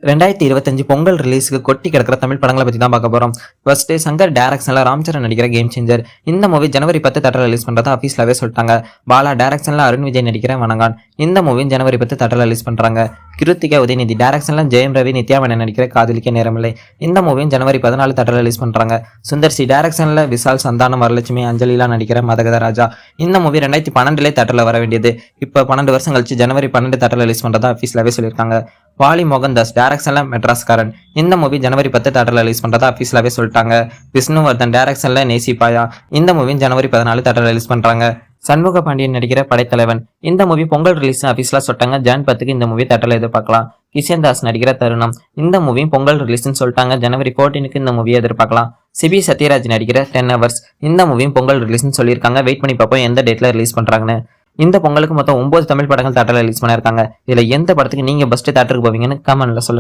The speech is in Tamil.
2025 பொங்கல் ரிலீஸுக்கு கொட்டி கிடக்கிற தமிழ் படங்களை பத்தி தான் பார்க்க போறோம். ஃபர்ஸ்ட் சங்கர் டைரக்ஷன்ல ராம்சரண் நடிக்கிற கேம் சேஞ்சர். இந்த மூவி ஜனவரி 10 தேட்டர்ல ரிலீஸ் பண்றதா ஆஃபீஸ்லவே சொல்லிட்டாங்க. பாலா டைரக்ஷன்ல அருண் விஜய் நடிக்கிற வணங்கான். இந்த மூவியும் ஜனவரி 10 தேட்டர்ல ரிலீஸ் பண்றாங்க. கிருத்திகா உதயநிதி டைரக்ஷன்ல ஜெயம் ரவி நித்யா மேனன் நடிக்கிற காதலிக்க நேரமில்லை. இந்த மூவியும் ஜனவரி 14 தேட்டர்ல ரிலீஸ் பண்றாங்க. சுந்தர் சி டைரக்ஷன்ல விஷால் சந்தானம் வரலட்சுமி அஞ்சலிலாம் நடிக்கிற மதகத ராஜா. இந்த மூவி 2012 தேட்டர்ல வர வேண்டியது இப்போ 12 வருஷம் கழிச்சு ஜனவரி 12 தேட்டர்ல ரிலீஸ் பண்றதா ஆஃபீஸ்லவே சொல்லியிருக்காங்க. வாலி மோகன்தாஸ் டைரக்ஷன்ல மெட்ராஸ்காரன். இந்த மூவி ஜனவரி 10 தேட்டர்ல ரிலீஸ் பண்றதா ஆஃபீஸ்லவே சொல்லிட்டாங்க. விஷ்ணுவர்தன் டைரக்ஷன்ல நேசிபாயா. இந்த மூவியும் ஜனவரி 14 தேட்டர்ல ரிலீஸ் பண்றாங்க. சண்முக பாண்டியன் நடிக்கிற படைத்தலைவன். இந்த மூவி பொங்கல் ரிலீஸ் ஆஃபீஸ்ல சொல்லிட்டாங்க. ஜான் 10க்கு இந்த மூவி தேட்டர்ல எதிர்பார்க்கலாம். கிஷன் தாஸ் நடிக்கிற தருணம். இந்த மூவியும் பொங்கல் ரிலீஸ்னு சொல்லிட்டாங்க. ஜனவரி 14க்கு இந்த மூவியை எதிர்பார்க்கலாம். சிபி சத்யராஜ் நடிக்கிற 10 Hours. இந்த மூவியும் பொங்கல் ரிலீஸ்னு சொல்லியிருக்காங்க. வெயிட் பண்ணி பார்ப்போம் எந்த டேட்ல ரிலீஸ் பண்றாங்கன்னு. இந்த பொங்கலுக்கு மொத்தம் 9 தமிழ் படங்கள் தேட்டர்ல ரிலீஸ் பண்ணிருக்காங்க. இதுல எந்த படத்துக்கு நீங்க பெஸ்ட் தேட்டருக்கு போவீங்கன்னு கமெண்ட்ல சொல்லுங்க.